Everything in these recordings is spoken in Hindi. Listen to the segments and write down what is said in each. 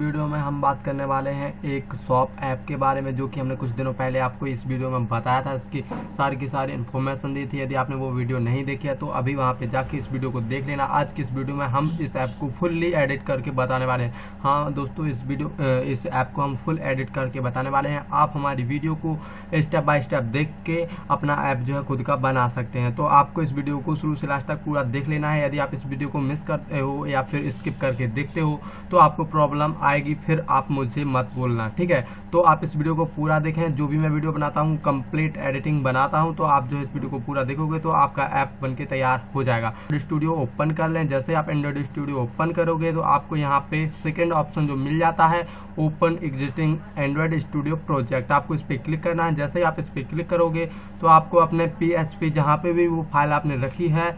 वीडियो में हम बात करने वाले हैं एक शॉप ऐप के बारे में, जो कि हमने कुछ दिनों पहले आपको इस वीडियो में बताया था। इसकी सारी की सारी इन्फॉर्मेशन दी थी। यदि आपने वो वीडियो नहीं देखी है तो अभी वहाँ पे जाके इस वीडियो को देख लेना। आज की इस वीडियो में हम इस ऐप को फुल्ली एडिट करके बताने वाले हैं। हाँ दोस्तों, इस ऐप को हम फुल एडिट करके बताने वाले हैं। आप हमारी वीडियो को स्टेप बाय स्टेप देख के अपना ऐप जो है खुद का बना सकते हैं। तो आपको इस वीडियो को शुरू से लास्ट तक पूरा देख लेना है। यदि आप इस वीडियो को मिस करते हो या फिर स्किप करके देखते हो तो आपको प्रॉब्लम आएगी, फिर आप मुझे मत बोलना, ठीक है। तो आप इस वीडियो को पूरा देखें। जो भी मैं वीडियो बनाता हूँ, कंप्लीट एडिटिंग बनाता हूँ, तो आप जो है इस वीडियो को पूरा देखोगे तो आपका ऐप बनके तैयार हो जाएगा। स्टूडियो ओपन कर लें। जैसे आप एंड्रॉइड स्टूडियो ओपन करोगे तो आपको यहाँ पे सेकेंड ऑप्शन जो मिल जाता है, open existing Android studio project, आपको इस पर क्लिक करना है। जैसे ही आप इस पर क्लिक करोगे तो आपको अपने PHP जहाँ पे भी वो फाइल आपने रखी है,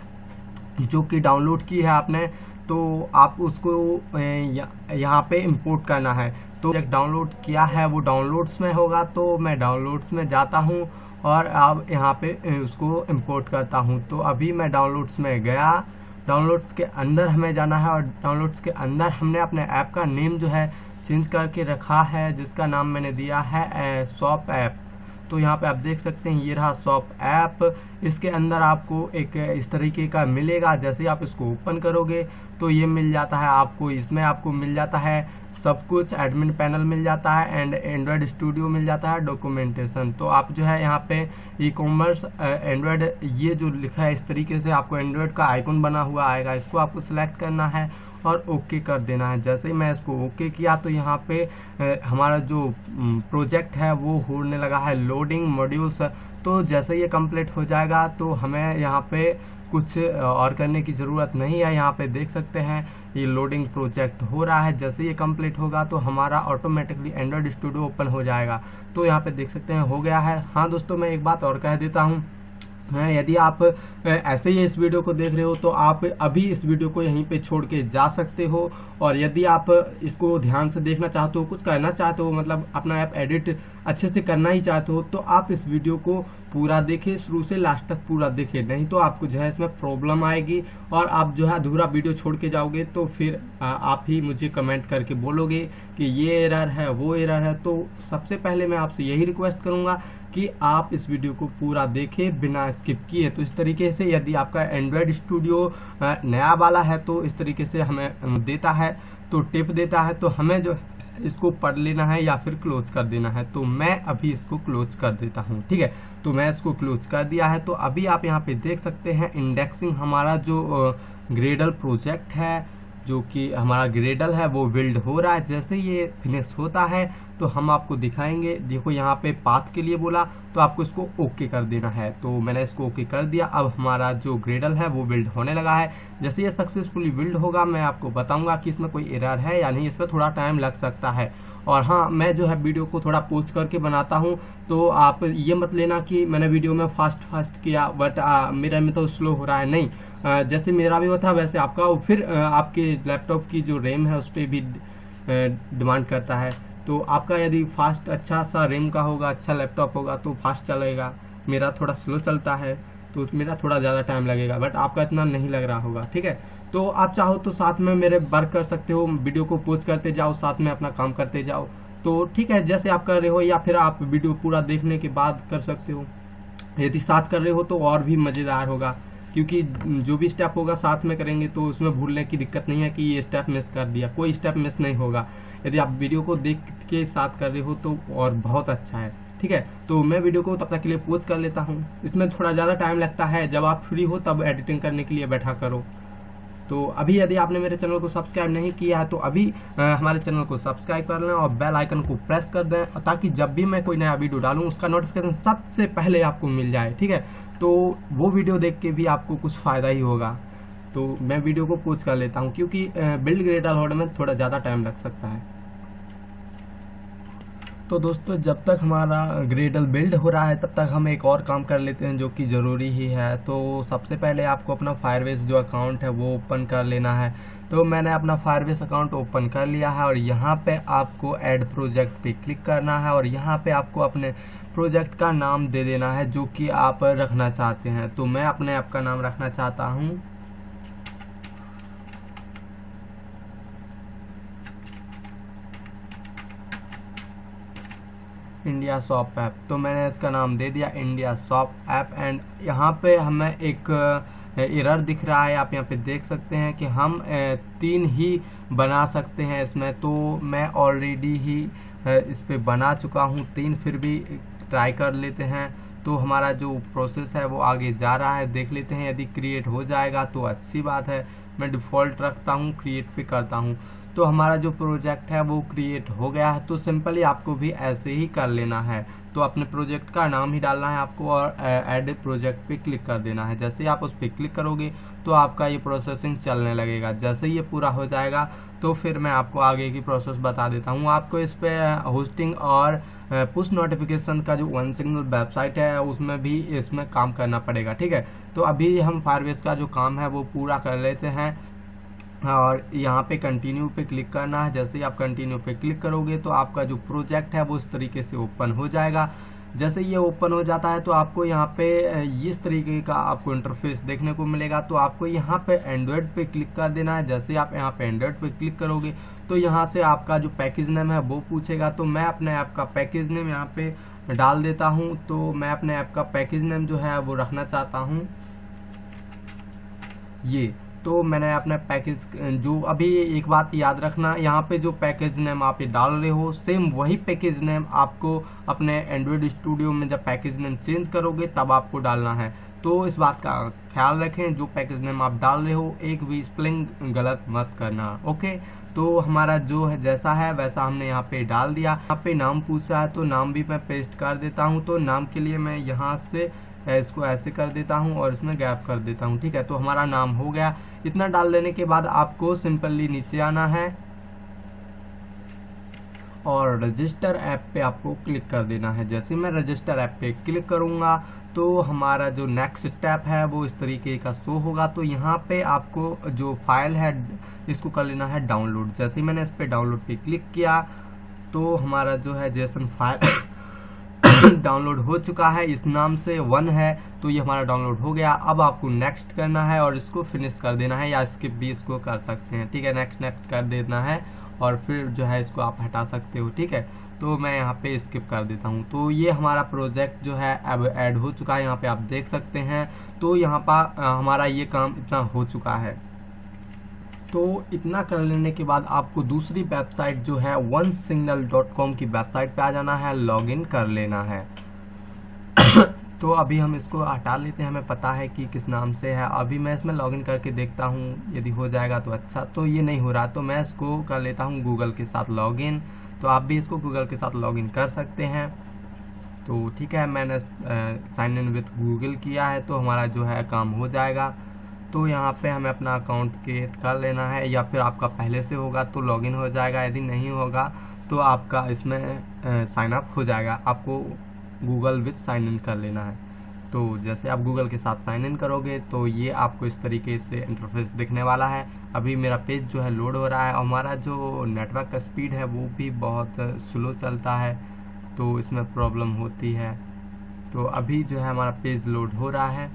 जो कि डाउनलोड की है आपने, तो आप उसको यहाँ पे इंपोर्ट करना है। तो एक डाउनलोड किया है वो डाउनलोड्स में होगा, तो मैं डाउनलोड्स में जाता हूँ और अब यहाँ पे उसको इंपोर्ट करता हूँ। तो अभी मैं डाउनलोड्स में गया। डाउनलोड्स के अंदर हमें जाना है और डाउनलोड्स के अंदर हमने अपने ऐप का नेम जो है चेंज करके रखा है, जिसका नाम मैंने दिया है शॉप ऐप। तो यहाँ पे आप देख सकते हैं, ये रहा शॉप ऐप। इसके अंदर आपको एक इस तरीके का मिलेगा। जैसे आप इसको ओपन करोगे तो ये मिल जाता है आपको। इसमें आपको मिल जाता है सब कुछ, एडमिन पैनल मिल जाता है एंड एंड्रॉयड स्टूडियो मिल जाता है, डॉक्यूमेंटेशन। तो आप जो है यहाँ पे ई कॉमर्स एंड्रॉयड ये जो लिखा है इस तरीके से आपको एंड्रॉयड का आइकन बना हुआ आएगा। इसको आपको सिलेक्ट करना है और ओके कर देना है। जैसे ही मैं इसको ओके किया तो यहाँ पे हमारा जो प्रोजेक्ट है वो होने लगा है लोडिंग मॉड्यूल्स। तो जैसे ये कंप्लीट हो जाएगा तो हमें यहाँ पे कुछ और करने की ज़रूरत नहीं है। यहाँ पे देख सकते हैं ये लोडिंग प्रोजेक्ट हो रहा है। जैसे ये कंप्लीट होगा तो हमारा ऑटोमेटिकली एंड्रॉयड स्टूडियो ओपन हो जाएगा। तो यहाँ पे देख सकते हैं हो गया है। हाँ दोस्तों, मैं एक बात और कह देता हूँ, यदि आप ऐसे ही इस वीडियो को देख रहे हो तो आप अभी इस वीडियो को यहीं पे छोड़ के जा सकते हो। और यदि आप इसको ध्यान से देखना चाहते हो, कुछ करना चाहते हो, मतलब अपना ऐप एडिट अच्छे से करना ही चाहते हो, तो आप इस वीडियो को पूरा देखें, शुरू से लास्ट तक पूरा देखें। नहीं तो आपको जो है इसमें प्रॉब्लम आएगी और आप जो है अधूरा वीडियो छोड़ के जाओगे तो फिर आप ही मुझे कमेंट करके बोलोगे कि ये एरर है, वो एरर है। तो सबसे पहले मैं आपसे यही रिक्वेस्ट करूँगा कि आप इस वीडियो को पूरा देखें बिना स्किप किए। तो इस तरीके से यदि आपका एंड्रॉयड स्टूडियो नया वाला है तो इस तरीके से हमें देता है, तो टिप देता है, तो हमें जो इसको पढ़ लेना है या फिर क्लोज कर देना है। तो मैं अभी इसको क्लोज कर देता हूँ, ठीक है। तो मैं इसको क्लोज कर दिया है। तो अभी आप यहाँ पे देख सकते हैं इंडेक्सिंग हमारा जो ग्रेडल प्रोजेक्ट है, जो कि हमारा ग्रेडल है, वो बिल्ड हो रहा है। जैसे ये फिनिश होता है तो हम आपको दिखाएंगे। देखो यहाँ पे पाथ के लिए बोला तो आपको इसको ओके कर देना है। तो मैंने इसको ओके कर दिया। अब हमारा जो ग्रेडल है वो बिल्ड होने लगा है। जैसे ये सक्सेसफुली बिल्ड होगा मैं आपको बताऊंगा कि इसमें कोई एरर है या नहीं। इसमें थोड़ा टाइम लग सकता है। और हाँ, मैं जो है वीडियो को थोड़ा पोज करके बनाता हूँ, तो आप ये मत लेना कि मैंने वीडियो में फास्ट किया बट मेरा में तो स्लो हो रहा है। नहीं, जैसे मेरा भी होता है वैसे आपका, और फिर आपके लैपटॉप की जो रैम है उस पर भी डिमांड करता है। तो आपका यदि फास्ट अच्छा सा रैम का होगा, अच्छा लैपटॉप होगा तो फास्ट चलेगा। मेरा थोड़ा स्लो चलता है तो मेरा थोड़ा ज़्यादा टाइम लगेगा, बट आपका इतना नहीं लग रहा होगा, ठीक है। तो आप चाहो तो साथ में मेरे वर्क कर सकते हो, वीडियो को पोज करते जाओ, साथ में अपना काम करते जाओ। तो ठीक है, जैसे आप कर रहे हो, या फिर आप वीडियो पूरा देखने के बाद कर सकते हो। यदि साथ कर रहे हो तो और भी मज़ेदार होगा, क्योंकि जो भी स्टेप होगा साथ में करेंगे तो उसमें भूलने की दिक्कत नहीं है कि ये स्टेप मिस कर दिया। कोई स्टेप मिस नहीं होगा यदि आप वीडियो को देख के साथ कर रहे हो तो, और बहुत अच्छा है, ठीक है। तो मैं वीडियो को तब तक के लिए पोज कर लेता हूँ। इसमें थोड़ा ज़्यादा टाइम लगता है, जब आप फ्री हो तब एडिटिंग करने के लिए बैठा करो। तो अभी यदि आपने मेरे चैनल को सब्सक्राइब नहीं किया है तो अभी हमारे चैनल को सब्सक्राइब कर लें और बेल आइकन को प्रेस कर दें, ताकि जब भी मैं कोई नया वीडियो डालूं उसका नोटिफिकेशन सबसे पहले आपको मिल जाए, ठीक है। तो वो वीडियो देख के भी आपको कुछ फ़ायदा ही होगा। तो मैं वीडियो को पोज कर लेता हूँ, क्योंकि बिल्ड ग्रेडल होने में थोड़ा ज़्यादा टाइम लग सकता है। तो दोस्तों, जब तक हमारा ग्रेडल बिल्ड हो रहा है तब तक हम एक और काम कर लेते हैं जो कि ज़रूरी ही है। तो सबसे पहले आपको अपना फायरबेस जो अकाउंट है वो ओपन कर लेना है। तो मैंने अपना फायरबेस अकाउंट ओपन कर लिया है और यहाँ पे आपको ऐड प्रोजेक्ट पे क्लिक करना है और यहाँ पे आपको अपने प्रोजेक्ट का नाम दे देना है जो कि आप रखना चाहते हैं। तो मैं अपने ऐप का नाम रखना चाहता हूँ इंडिया शॉप ऐप। तो मैंने इसका नाम दे दिया इंडिया शॉप ऐप। एंड यहाँ पे हमें एक एरर दिख रहा है, आप यहाँ पे देख सकते हैं कि हम 3 ही बना सकते हैं इसमें। तो मैं ऑलरेडी ही इस पे बना चुका हूँ 3, फिर भी ट्राई कर लेते हैं। तो हमारा जो प्रोसेस है वो आगे जा रहा है, देख लेते हैं। यदि क्रिएट हो जाएगा तो अच्छी बात है, मैं डिफ़ॉल्ट रखता हूँ, क्रिएट पे करता हूँ। तो हमारा जो प्रोजेक्ट है वो क्रिएट हो गया है। तो सिंपली आपको भी ऐसे ही कर लेना है। तो अपने प्रोजेक्ट का नाम ही डालना है आपको और ऐड प्रोजेक्ट पे क्लिक कर देना है। जैसे ही आप उस पर क्लिक करोगे तो आपका ये प्रोसेसिंग चलने लगेगा। जैसे ही ये पूरा हो जाएगा तो फिर मैं आपको आगे की प्रोसेस बता देता हूँ। आपको इस पे होस्टिंग और पुश नोटिफिकेशन का जो वन सिग्नल वेबसाइट है उसमें भी इसमें काम करना पड़ेगा, ठीक है। तो अभी हम फायरबेस का जो काम है वो पूरा कर लेते हैं और यहाँ पे कंटिन्यू पे क्लिक करना है। जैसे ही आप कंटिन्यू पे क्लिक करोगे तो आपका जो प्रोजेक्ट है वो इस तरीके से ओपन हो जाएगा। जैसे ये ओपन हो जाता है तो आपको यहाँ पे इस तरीके का आपको इंटरफेस देखने को मिलेगा। तो आपको यहाँ पे एंड्रॉयड पे क्लिक कर देना है। जैसे आप यहाँ पे एंड्रॉयड पे क्लिक करोगे तो यहाँ से आपका जो पैकेज नेम है वो पूछेगा। तो मैं अपने ऐप का पैकेज नेम यहाँ पे डाल देता हूँ। तो मैं अपने ऐप का पैकेज नेम जो है वो रखना चाहता हूँ ये। तो मैंने अपना पैकेज जो अभी एक बात याद रखना, यहाँ पे जो पैकेज नेम आप ये डाल रहे हो सेम वही पैकेज नेम आपको अपने एंड्रॉयड स्टूडियो में जब पैकेज नेम चेंज करोगे तब आपको डालना है। तो इस बात का ख्याल रखें, जो पैकेज नेम आप डाल रहे हो एक भी स्पेलिंग गलत मत करना, ओके। तो हमारा जो है जैसा है वैसा हमने यहाँ पे डाल दिया। यहाँ पे नाम पूछा है तो नाम भी मैं पेस्ट कर देता हूँ। तो नाम के लिए मैं यहाँ से इसको ऐसे कर देता हूँ और इसमें गैप कर देता हूँ, ठीक है। तो हमारा नाम हो गया। इतना डाल देने के बाद आपको सिंपली नीचे आना है और रजिस्टर ऐप पे आपको क्लिक कर देना है। जैसे मैं रजिस्टर ऐप पे क्लिक करूँगा तो हमारा जो नेक्स्ट स्टेप है वो इस तरीके का शो होगा। तो यहाँ पे आपको जो फाइल है इसको कर लेना है डाउनलोड। जैसे ही मैंने इस पे डाउनलोड पे क्लिक किया तो हमारा जो है जेसन फाइल डाउनलोड हो चुका है। इस नाम से 1 है तो ये हमारा डाउनलोड हो गया। अब आपको नेक्स्ट करना है और इसको फिनिश कर देना है, या स्किप भी इसको कर सकते हैं, ठीक है। नेक्स्ट कर देना है और फिर जो है इसको आप हटा सकते हो, ठीक है। तो मैं यहाँ पे स्किप कर देता हूँ। तो ये हमारा प्रोजेक्ट जो है अब ऐड हो चुका है, यहाँ पे आप देख सकते हैं। तो यहाँ पर हमारा ये काम इतना हो चुका है। तो इतना कर लेने के बाद आपको दूसरी वेबसाइट जो है onesignal.com की वेबसाइट पे आ जाना है, लॉगिन कर लेना है। तो अभी हम इसको हटा लेते हैं, हमें पता है कि किस नाम से है। अभी मैं इसमें लॉगिन करके देखता हूँ, यदि हो जाएगा तो अच्छा। तो ये नहीं हो रहा तो मैं इसको कर लेता हूँ गूगल के साथ लॉगिन। तो आप भी इसको गूगल के साथ लॉगिन कर सकते हैं। तो ठीक है, मैंने साइन इन विथ गूगल किया है तो हमारा जो है काम हो जाएगा। तो यहाँ पे हमें अपना अकाउंट क्रिएट कर लेना है, या फिर आपका पहले से होगा तो लॉगिन हो जाएगा, यदि नहीं होगा तो आपका इसमें साइन अप हो जाएगा। आपको गूगल विथ साइन इन कर लेना है। तो जैसे आप गूगल के साथ साइन इन करोगे तो ये आपको इस तरीके से इंटरफेस दिखने वाला है। अभी मेरा पेज जो है लोड हो रहा है। हमारा जो नेटवर्क का स्पीड है वो भी बहुत स्लो चलता है तो इसमें प्रॉब्लम होती है। तो अभी जो है हमारा पेज लोड हो रहा है।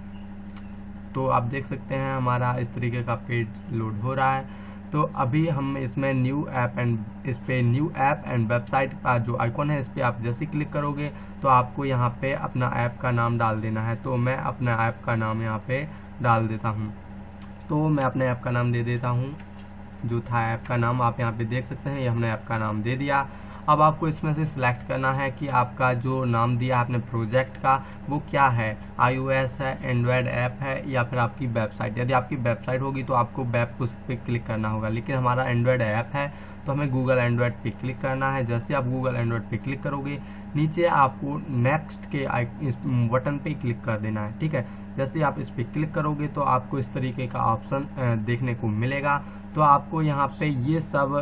तो आप देख सकते हैं हमारा इस तरीके का पेज लोड हो रहा है। तो अभी हम इसमें न्यू ऐप एंड वेबसाइट का जो आइकॉन है इस पर आप जैसे क्लिक करोगे तो आपको यहाँ पे अपना ऐप का नाम डाल देना है। तो मैं अपना ऐप का नाम यहाँ पे डाल देता हूँ। तो मैं अपने ऐप का नाम दे देता हूँ, जो था ऐप का नाम आप यहाँ पे देख सकते हैं, ये हमने ऐप का नाम दे दिया। अब आपको इसमें से सिलेक्ट करना है कि आपका जो नाम दिया आपने प्रोजेक्ट का वो क्या है, iOS है, एंड्रॉयड ऐप है, या फिर आपकी वेबसाइट। यदि आपकी वेबसाइट होगी तो आपको वेब उस पर क्लिक करना होगा, लेकिन हमारा एंड्रॉयड ऐप है तो हमें गूगल एंड्रॉयड पे क्लिक करना है। जैसे आप गूगल एंड्रॉयड पे क्लिक करोगे नीचे आपको नेक्स्ट के इस बटन पे क्लिक कर देना है, ठीक है। जैसे आप इस पर क्लिक करोगे तो आपको इस तरीके का ऑप्शन देखने को मिलेगा। तो आपको यहाँ पे ये सब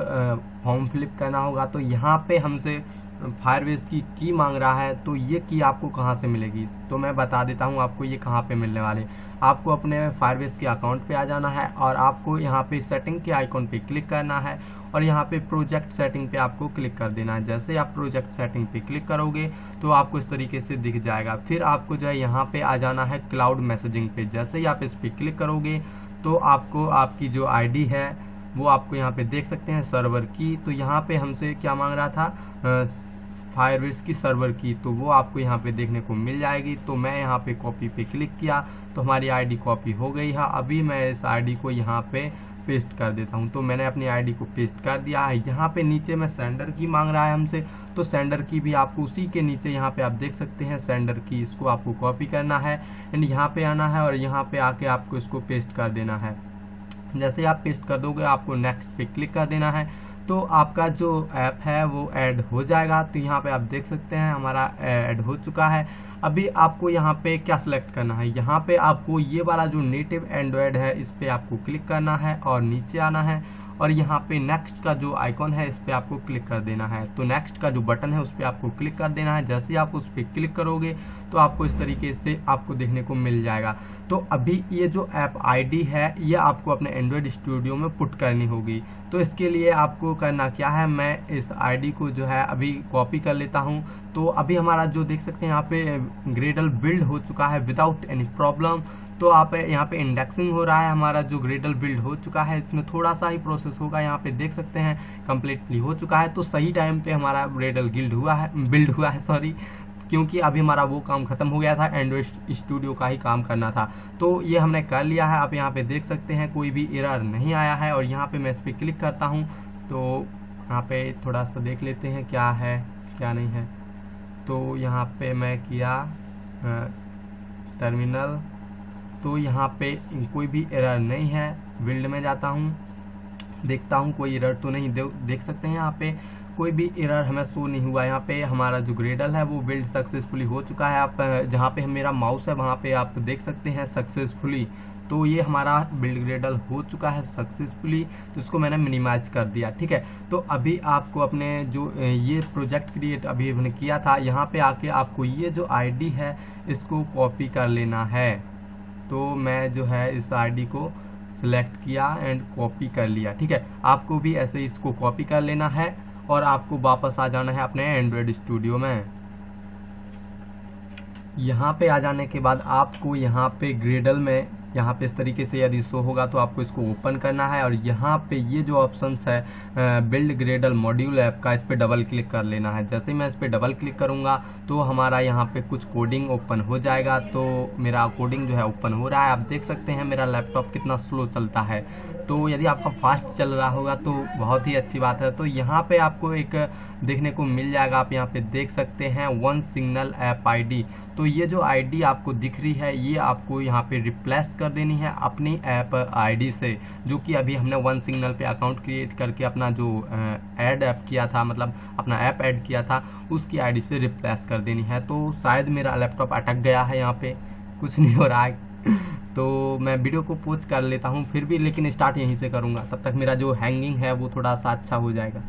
फॉर्म फिलिप करना होगा। तो यहाँ पे हमसे फायरबेस की मांग रहा है, तो ये की आपको कहाँ से मिलेगी, तो मैं बता देता हूँ आपको ये कहाँ पे मिलने वाले। आपको अपने फायरबेस के अकाउंट पे आ जाना है और आपको यहाँ पे सेटिंग के आइकॉन पे क्लिक करना है और यहाँ पे प्रोजेक्ट सेटिंग पे आपको क्लिक कर देना है। जैसे आप प्रोजेक्ट सेटिंग पे क्लिक करोगे तो आपको इस तरीके से दिख जाएगा। फिर आपको जो है यहाँ पे आ जाना है क्लाउड मैसेजिंग पे। जैसे ही आप इस पर क्लिक करोगे तो आपको आपकी जो आईडी है वो आपको यहाँ पे देख सकते हैं सर्वर की। तो यहाँ पे हमसे क्या मांग रहा था, फायरबेस की सर्वर की, तो वो आपको यहाँ पे देखने को मिल जाएगी। तो मैं यहाँ पे कॉपी पे क्लिक किया तो हमारी आईडी कॉपी हो गई है। अभी मैं इस आईडी को यहाँ पे पेस्ट कर देता हूँ। तो मैंने अपनी आईडी को पेस्ट कर दिया है। यहाँ पे नीचे में सेंडर की मांग रहा है हमसे, तो सेंडर की भी आपको उसी के नीचे यहाँ पे आप देख सकते हैं सेंडर की, इसको आपको कॉपी करना है एंड यहाँ पे आना है और यहाँ पे आके आपको इसको पेस्ट कर देना है। जैसे आप पेस्ट कर दोगे आपको नेक्स्ट पे क्लिक कर देना है, तो आपका जो ऐप है वो ऐड हो जाएगा। तो यहाँ पे आप देख सकते हैं हमारा ऐड हो चुका है। अभी आपको यहाँ पे क्या सिलेक्ट करना है, यहाँ पे आपको ये वाला जो नेटिव एंड्रॉयड है इस पे आपको क्लिक करना है और नीचे आना है और यहाँ पे नेक्स्ट का जो आइकॉन है इस पे आपको क्लिक कर देना है। तो नेक्स्ट का जो बटन है उस पे आपको क्लिक कर देना है। जैसे ही आप उस पे क्लिक करोगे तो आपको इस तरीके से आपको देखने को मिल जाएगा। तो अभी ये जो ऐप आईडी है ये आपको अपने एंड्रॉयड स्टूडियो में पुट करनी होगी। तो इसके लिए आपको करना क्या है, मैं इस आईडी को जो है अभी कॉपी कर लेता हूँ। तो अभी हमारा जो देख सकते हैं यहाँ पे ग्रेडल बिल्ड हो चुका है विदाउट एनी प्रॉब्लम। तो आप यहाँ पे इंडेक्सिंग हो रहा है, हमारा जो ग्रेडल बिल्ड हो चुका है, इसमें थोड़ा सा ही प्रोसेस होगा। यहाँ पे देख सकते हैं कंप्लीटली हो चुका है। तो सही टाइम पे हमारा ग्रेडल बिल्ड हुआ है सॉरी, क्योंकि अभी हमारा वो काम खत्म हो गया था, एंड्रॉइड स्टूडियो का ही काम करना था। तो ये हमने कर लिया है। आप यहाँ पे देख सकते हैं कोई भी एरर नहीं आया है। और यहाँ पे मैं इस पर क्लिक करता हूँ तो यहाँ पे थोड़ा सा देख लेते हैं क्या है क्या नहीं है। तो यहाँ पे मैं किया टर्मिनल, तो यहाँ पे कोई भी एरर नहीं है। बिल्ड में जाता हूँ, देखता हूँ कोई एरर तो नहीं। देख सकते हैं यहाँ पे कोई भी एरर हमें शो नहीं हुआ। यहाँ पे हमारा जो ग्रेडल है वो बिल्ड सक्सेसफुली हो चुका है। आप जहाँ पे मेरा माउस है वहाँ पे आप देख सकते हैं सक्सेसफुली। तो ये हमारा बिल्ड ग्रेडल हो चुका है सक्सेसफुली। तो इसको मैंने मिनिमाइज कर दिया, ठीक है। तो अभी आपको अपने जो ये प्रोजेक्ट क्रिएट अभी हमने किया था, यहाँ पे आके आपको ये जो आईडी है इसको कॉपी कर लेना है। तो मैं जो है इस आईडी को सिलेक्ट किया एंड कॉपी कर लिया, ठीक है। आपको भी ऐसे इसको कॉपी कर लेना है और आपको वापस आ जाना है अपने एंड्रॉयड स्टूडियो में। यहाँ पे आ जाने के बाद आपको यहाँ पे ग्रेडल में यहाँ पे इस तरीके से यदि शो होगा तो आपको इसको ओपन करना है और यहाँ पे ये जो ऑप्शंस है बिल्ड ग्रेडल मॉड्यूल ऐप का, इस पे डबल क्लिक कर लेना है। जैसे ही मैं इस पे डबल क्लिक करूँगा तो हमारा यहाँ पे कुछ कोडिंग ओपन हो जाएगा। तो मेरा कोडिंग जो है ओपन हो रहा है। आप देख सकते हैं मेरा लैपटॉप कितना स्लो चलता है। तो यदि आपका फास्ट चल रहा होगा तो बहुत ही अच्छी बात है। तो यहाँ पे आपको एक देखने को मिल जाएगा, आप यहाँ पे देख सकते हैं वन सिग्नल ऐप आईडी। तो ये जो आईडी आपको दिख रही है ये आपको यहाँ पे रिप्लेस कर देनी है अपनी ऐप आईडी से, जो कि अभी हमने वन सिग्नल पे अकाउंट क्रिएट करके अपना जो ऐड ऐप किया था, मतलब अपना ऐप ऐड किया था, उसकी आईडी से रिप्लेस कर देनी है। तो शायद मेरा लैपटॉप अटक गया है, यहाँ पे कुछ नहीं हो रहा है। तो मैं वीडियो को पॉज कर लेता हूँ फिर भी, लेकिन स्टार्ट यहीं से करूँगा, तब तक मेरा जो हैंगिंग है वो थोड़ा सा अच्छा हो जाएगा।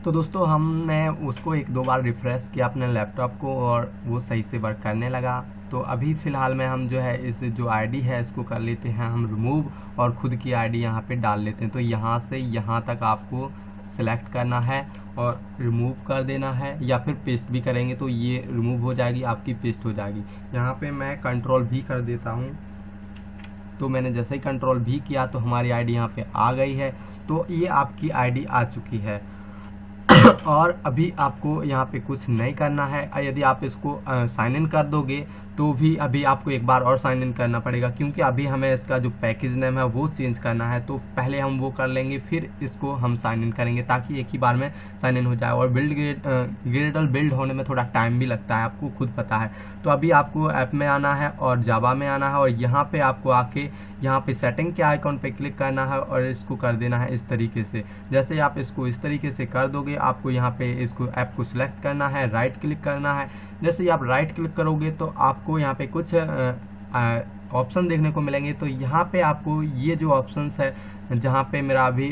तो दोस्तों हमने उसको एक दो बार रिफ्रेश किया अपने लैपटॉप को और वो सही से वर्क करने लगा। तो अभी फ़िलहाल में हम जो है इस जो आईडी है इसको कर लेते हैं हम रिमूव और ख़ुद की आईडी यहाँ पे डाल लेते हैं। तो यहाँ से यहाँ तक आपको सिलेक्ट करना है और रिमूव कर देना है, या फिर पेस्ट भी करेंगे तो ये रिमूव हो जाएगी, आपकी पेस्ट हो जाएगी। यहाँ पे मैं कंट्रोल भी कर देता हूँ। तो मैंने जैसे ही कंट्रोल भी किया तो हमारी आईडी यहाँ पे आ गई है। तो ये आपकी आईडी आ चुकी है। और अभी आपको यहाँ पे कुछ नहीं करना है। यदि आप इसको साइन इन कर दोगे तो भी अभी आपको एक बार और साइन इन करना पड़ेगा, क्योंकि अभी हमें इसका जो पैकेज नेम है वो चेंज करना है। तो पहले हम वो कर लेंगे फिर इसको हम साइन इन करेंगे, ताकि एक ही बार में साइन इन हो जाए। और ग्रेडल बिल्ड होने में थोड़ा टाइम भी लगता है, आपको खुद पता है। तो अभी आपको ऐप में आना है और जावा में आना है और यहाँ पे आपको आके यहाँ पे सेटिंग के आइकॉन पे क्लिक करना है और इसको कर देना है इस तरीके से। जैसे आप इसको इस तरीके से कर दोगे, आपको यहाँ पे इसको ऐप को सिलेक्ट करना है, राइट क्लिक करना है। जैसे ही आप राइट क्लिक करोगे तो आपको यहाँ पे कुछ ऑप्शन देखने को मिलेंगे। तो यहाँ पे आपको ये जो ऑप्शंस है, जहाँ पे मेरा अभी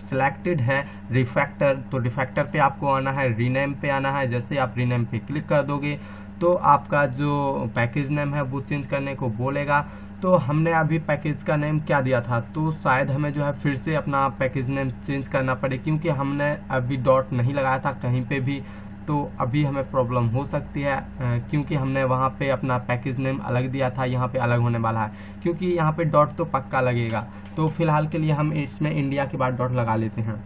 सिलेक्टेड है रिफैक्टर, तो रिफैक्टर पे आपको आना है, रीनेम पे आना है। जैसे आप रीनेम पे क्लिक कर दोगे तो आपका जो पैकेज नेम है वो चेंज करने को बोलेगा। तो हमने अभी पैकेज का नेम क्या दिया था, तो शायद हमें जो है फिर से अपना पैकेज नेम चेंज करना पड़े, क्योंकि हमने अभी डॉट नहीं लगाया था कहीं पे भी। तो अभी हमें प्रॉब्लम हो सकती है, क्योंकि हमने वहाँ पे अपना पैकेज नेम अलग दिया था, यहाँ पे अलग होने वाला है, क्योंकि यहाँ पे डॉट तो पक्का लगेगा। तो फिलहाल के लिए हम इसमें इंडिया के बाद डॉट लगा लेते हैं।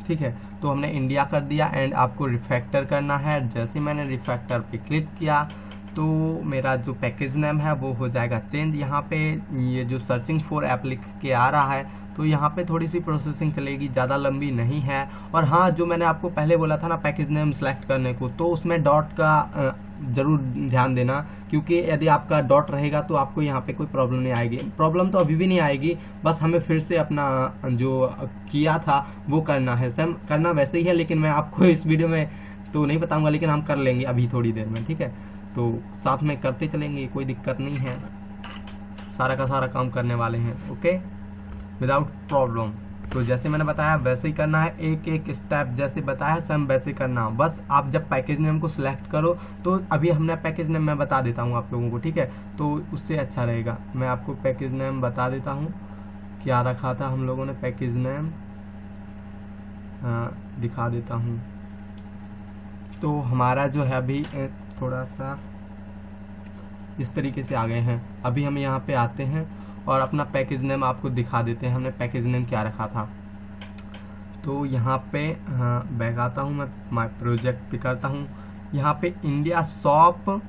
ठीक है। तो हमने इंडिया कर दिया एंड आपको रिफैक्टर करना है। जैसे मैंने रिफैक्टर पे क्लिक किया तो मेरा जो पैकेज नेम है वो हो जाएगा चेंज। यहाँ पे ये जो सर्चिंग फॉर ऐप लिख के आ रहा है तो यहाँ पे थोड़ी सी प्रोसेसिंग चलेगी, ज़्यादा लंबी नहीं है। और हाँ, जो मैंने आपको पहले बोला था ना पैकेज नेम सेलेक्ट करने को, तो उसमें डॉट का ज़रूर ध्यान देना, क्योंकि यदि आपका डॉट रहेगा तो आपको यहाँ पे कोई प्रॉब्लम नहीं आएगी। प्रॉब्लम तो अभी भी नहीं आएगी, बस हमें फिर से अपना जो किया था वो करना है। सेम करना वैसे ही है, लेकिन मैं आपको इस वीडियो में तो नहीं बताऊंगा, लेकिन हम कर लेंगे अभी थोड़ी देर में, ठीक है। तो साथ में करते चलेंगे, कोई दिक्कत नहीं है, सारा का सारा काम करने वाले हैं, ओके, विदाउट प्रॉब्लम। तो जैसे मैंने बताया वैसे ही करना है, एक एक स्टेप जैसे बताया सेम वैसे करना। बस आप जब पैकेज नेम को सिलेक्ट करो तो अभी हमने पैकेज नेम मैं बता देता हूँ आप लोगों को, ठीक है, तो उससे अच्छा रहेगा। मैं आपको पैकेज नेम बता देता हूँ क्या रखा था हम लोगों ने पैकेज नेम, दिखा देता हूँ। तो हमारा जो है अभी थोड़ा सा इस तरीके से आ गए हैं। अभी हम यहाँ पे आते हैं और अपना पैकेज नेम आपको दिखा देते हैं हमने पैकेज नेम क्या रखा था। तो यहाँ पे बैक आता हूँ, मैं माय प्रोजेक्ट पे करता हूँ। यहाँ पे इंडिया शॉप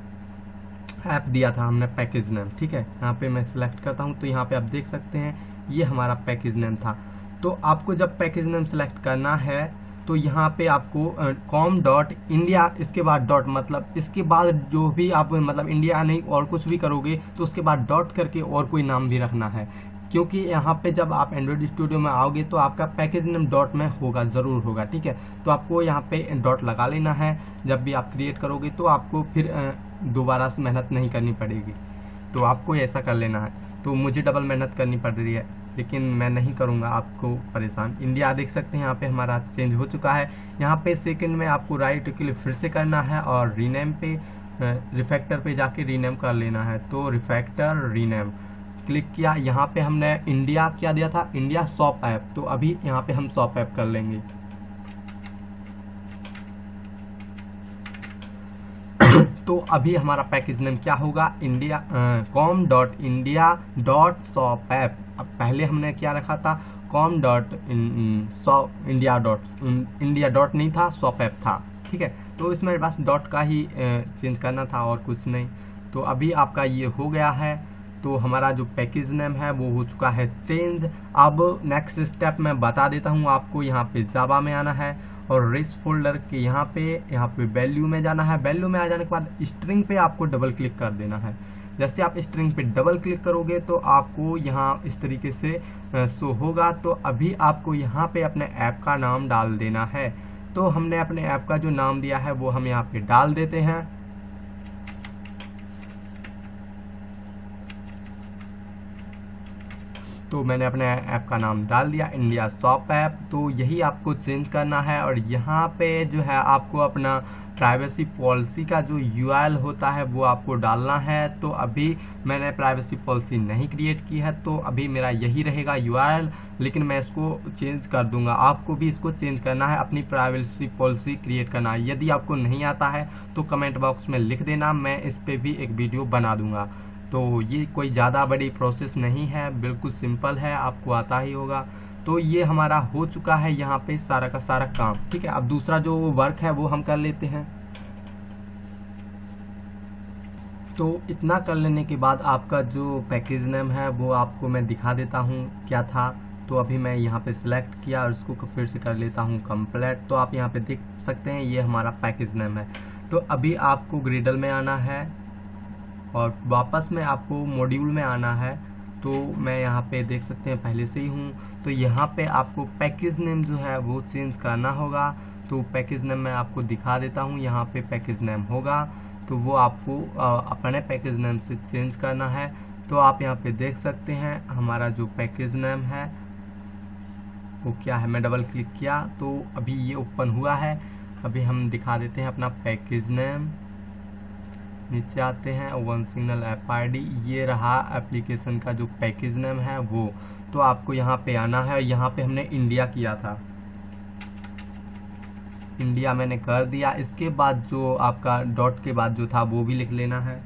ऐप दिया था हमने पैकेज नेम, ठीक है। यहाँ पे मैं सिलेक्ट करता हूँ तो यहाँ पे आप देख सकते हैं ये हमारा पैकेज नेम था। तो आपको जब पैकेज नेम सेलेक्ट करना है तो यहाँ पे आपको com.india इसके बाद डॉट, मतलब इसके बाद जो भी आप मतलब इंडिया नहीं और कुछ भी करोगे तो उसके बाद डॉट करके और कोई नाम भी रखना है, क्योंकि यहाँ पे जब आप एंड्रॉइड स्टूडियो में आओगे तो आपका पैकेज नेम डॉट में होगा, ज़रूर होगा, ठीक है। तो आपको यहाँ पे डॉट लगा लेना है जब भी आप क्रिएट करोगे, तो आपको फिर दोबारा से मेहनत नहीं करनी पड़ेगी। तो आपको ऐसा कर लेना है। तो मुझे डबल मेहनत करनी पड़ रही है, लेकिन मैं नहीं करूँगा आपको परेशान। इंडिया देख सकते हैं यहाँ पे हमारा चेंज हो चुका है। यहाँ पे सेकंड में आपको राइट क्लिक फिर से करना है और रीनेम पे रिफैक्टर पे जाके रीनेम कर लेना है। तो रिफैक्टर रीनेम क्लिक किया, यहाँ पे हमने इंडिया क्या दिया था, इंडिया शॉप ऐप, तो अभी यहाँ पे हम शॉप ऐप कर लेंगे। तो अभी हमारा पैकेज नेम क्या होगा, इंडिया com.india.shop ऐप। अब पहले हमने क्या रखा था com.india डॉट नहीं था, शॉप ऐप था, ठीक है। तो इसमें बस डॉट का ही चेंज करना था और कुछ नहीं। तो अभी आपका ये हो गया है। तो हमारा जो पैकेज नेम है वो हो चुका है चेंज। अब नेक्स्ट स्टेप मैं बता देता हूँ आपको। यहाँ पे जावा में आना है और रिच फोल्डर के यहाँ पे वैल्यू में जाना है। वैल्यू में आ जाने के बाद स्ट्रिंग पे आपको डबल क्लिक कर देना है। जैसे आप स्ट्रिंग पे डबल क्लिक करोगे तो आपको यहाँ इस तरीके से शो होगा। तो अभी आपको यहाँ पे अपने ऐप का नाम डाल देना है। तो हमने अपने ऐप का जो नाम दिया है वो हम यहाँ पे डाल देते हैं। तो मैंने अपने ऐप का नाम डाल दिया इंडिया शॉप ऐप। तो यही आपको चेंज करना है और यहाँ पे जो है आपको अपना प्राइवेसी पॉलिसी का जो URL होता है वो आपको डालना है। तो अभी मैंने प्राइवेसी पॉलिसी नहीं क्रिएट की है, तो अभी मेरा यही रहेगा URL, लेकिन मैं इसको चेंज कर दूंगा। आपको भी इसको चेंज करना है, अपनी प्राइवेसी पॉलिसी क्रिएट करना है। यदि आपको नहीं आता है तो कमेंट बॉक्स में लिख देना, मैं इस पर भी एक वीडियो बना दूंगा। तो ये कोई ज़्यादा बड़ी प्रोसेस नहीं है, बिल्कुल सिंपल है, आपको आता ही होगा। तो ये हमारा हो चुका है यहाँ पे सारा का सारा काम, ठीक है। अब दूसरा जो वर्क है वो हम कर लेते हैं। तो इतना कर लेने के बाद आपका जो पैकेज नेम है वो आपको मैं दिखा देता हूँ क्या था। तो अभी मैं यहाँ पे सिलेक्ट किया और इसको फिर से कर लेता हूँ कंप्लीट। तो आप यहाँ पे देख सकते हैं ये हमारा पैकेज नेम है। तो अभी आपको ग्रिडल में आना है और वापस में आपको मॉड्यूल में आना है। तो मैं यहाँ पे देख सकते हैं पहले से ही हूँ। तो यहाँ पे आपको पैकेज नेम जो है वो चेंज करना होगा। तो पैकेज नेम मैं आपको दिखा देता हूँ, यहाँ पे पैकेज नेम होगा तो वो आपको अपने पैकेज नेम से चेंज करना है। तो आप यहाँ पे देख सकते हैं हमारा जो पैकेज नेम है वो क्या है। मैं डबल क्लिक किया तो अभी ये ओपन हुआ है। अभी हम दिखा देते हैं अपना पैकेज नेम। नीचे आते हैं वन सिग्नल ऐप ID, ये रहा एप्लीकेशन का जो पैकेज नेम है वो। तो आपको यहाँ पे आना है। यहाँ पे हमने इंडिया किया था, इंडिया मैंने कर दिया। इसके बाद जो आपका डॉट के बाद जो था वो भी लिख लेना है।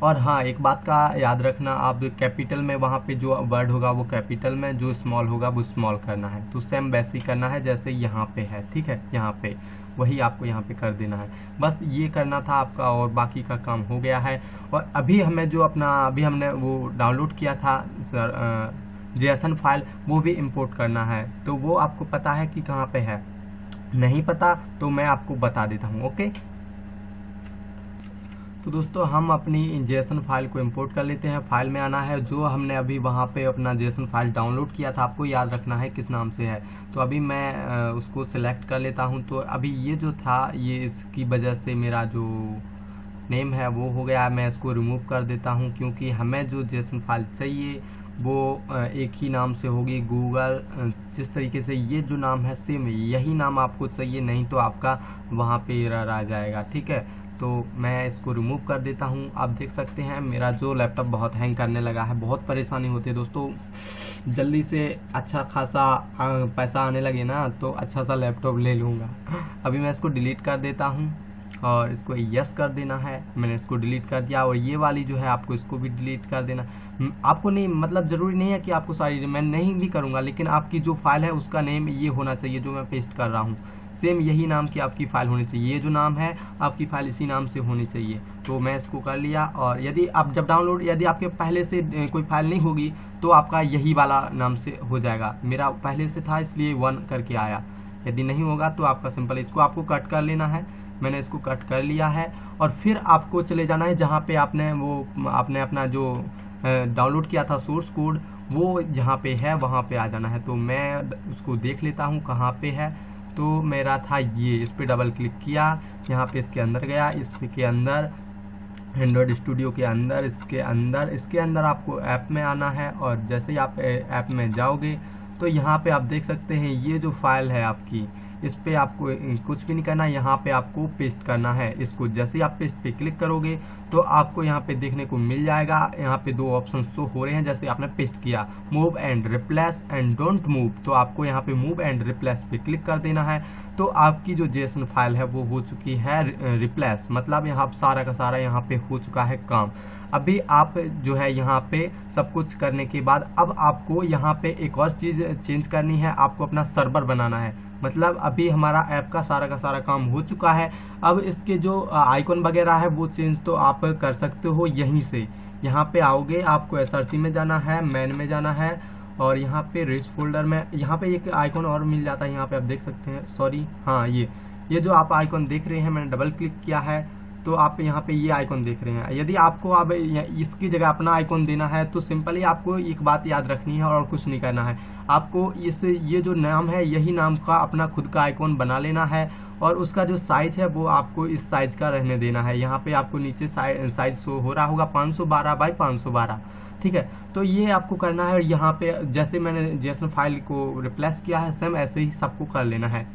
और हाँ, एक बात का याद रखना, आप कैपिटल में वहाँ पे जो वर्ड होगा वो कैपिटल में, जो स्मॉल होगा वो स्मॉल करना है। तो सेम वैसे ही करना है जैसे यहाँ पे है, ठीक है, यहाँ पे वही आपको यहाँ पे कर देना है। बस ये करना था आपका और बाकी का काम हो गया है। और अभी हमें जो अपना अभी हमने वो डाउनलोड किया था सर जेएसएन फाइल, वो भी इंपोर्ट करना है। तो वो आपको पता है कि कहाँ पे है? नहीं पता तो मैं आपको बता देता हूँ। ओके, तो दोस्तों हम अपनी जेएसएन फाइल को इंपोर्ट कर लेते हैं। फाइल में आना है, जो हमने अभी वहाँ पे अपना जेएसएन फाइल डाउनलोड किया था, आपको याद रखना है किस नाम से है। तो अभी मैं उसको सिलेक्ट कर लेता हूँ। तो अभी ये जो था, ये इसकी वजह से मेरा जो नेम है वो हो गया। मैं इसको रिमूव कर देता हूँ, क्योंकि हमें जो जेएसएन फाइल चाहिए वो एक ही नाम से होगी, गूगल। जिस तरीके से ये जो नाम है सेम यही नाम आपको चाहिए, नहीं तो आपका वहाँ पे एरर आ जाएगा, ठीक है। तो मैं इसको रिमूव कर देता हूँ। आप देख सकते हैं मेरा जो लैपटॉप बहुत हैंग करने लगा है, बहुत परेशानी होती है दोस्तों। जल्दी से अच्छा खासा पैसा आने लगे ना तो अच्छा सा लैपटॉप ले लूँगा। अभी मैं इसको डिलीट कर देता हूँ और इसको यस कर देना है। मैंने इसको डिलीट कर दिया। और ये वाली जो है आपको इसको भी डिलीट कर देना। आपको नहीं, मतलब ज़रूरी नहीं है कि आपको सारी, मैं नहीं भी करूँगा, लेकिन आपकी जो फाइल है उसका नेम ये होना चाहिए जो मैं पेस्ट कर रहा हूँ। सेम यही नाम की आपकी फ़ाइल होनी चाहिए। ये जो नाम है आपकी फ़ाइल इसी नाम से होनी चाहिए। तो मैं इसको कर लिया। और यदि आप जब डाउनलोड, यदि आपके पहले से कोई फाइल नहीं होगी तो आपका यही वाला नाम से हो जाएगा। मेरा पहले से था इसलिए 1 करके आया। यदि नहीं होगा तो आपका सिंपल इसको आपको कट कर लेना है। मैंने इसको कट कर लिया है। और फिर आपको चले जाना है जहाँ पे आपने अपना जो डाउनलोड किया था सोर्स कोड, वो जहाँ पे है वहाँ पे आ जाना है। तो मैं उसको देख लेता हूँ कहाँ पे है। तो मेरा था ये, इस पर डबल क्लिक किया, यहाँ पे इसके अंदर गया, के अंदर एंड्रॉयड स्टूडियो के अंदर, इसके अंदर आपको ऐप में आना है। और जैसे ही आप ऐप में जाओगे तो यहाँ पे आप देख सकते हैं ये जो फाइल है आपकी, इस पे आपको कुछ भी नहीं करना, यहाँ पे आपको पेस्ट करना है इसको। जैसे ही आप पेस्ट पे क्लिक करोगे तो आपको यहाँ पे देखने को मिल जाएगा। यहाँ पे 2 ऑप्शन शो हो रहे हैं। जैसे आपने पेस्ट किया, move and replace and don't move, तो आपको यहाँ पे मूव एंड रिप्लेस पे क्लिक कर देना है। तो आपकी जो जेएसएन फाइल है वो हो चुकी है रिप्लेस, मतलब यहाँ सारा का सारा यहाँ पे हो चुका है काम। अभी आप जो है यहाँ पे सब कुछ करने के बाद अब आपको यहाँ पे एक और चीज़ चेंज करनी है। आपको अपना सर्वर बनाना है। मतलब अभी हमारा ऐप का सारा काम हो चुका है। अब इसके जो आइकॉन वगैरह है वो चेंज तो आप कर सकते हो यहीं से। यहाँ पे आओगे, आपको एसआरसी में जाना है, मैन में जाना है, और यहाँ पे रिच फोल्डर में यहाँ पे एक आइकॉन और मिल जाता है। यहाँ पे आप देख सकते हैं, सॉरी हाँ, ये जो आप आइकॉन देख रहे हैं, मैंने डबल क्लिक किया है तो आप यहाँ पे ये आइकॉन देख रहे हैं। यदि आपको अब इसकी जगह अपना आइकॉन देना है तो सिंपली आपको एक बात याद रखनी है और कुछ नहीं करना है। आपको ये जो नाम है यही नाम का अपना खुद का आइकॉन बना लेना है। और उसका जो साइज है वो आपको इस साइज का रहने देना है। यहाँ पे आपको नीचे साइज शो हो रहा होगा 512 बाई 512, ठीक है। तो ये आपको करना है। और यहाँ पे जैसे मैंने जेएसएन फाइल को रिप्लेस किया है, सेम ऐसे ही सबको कर लेना है।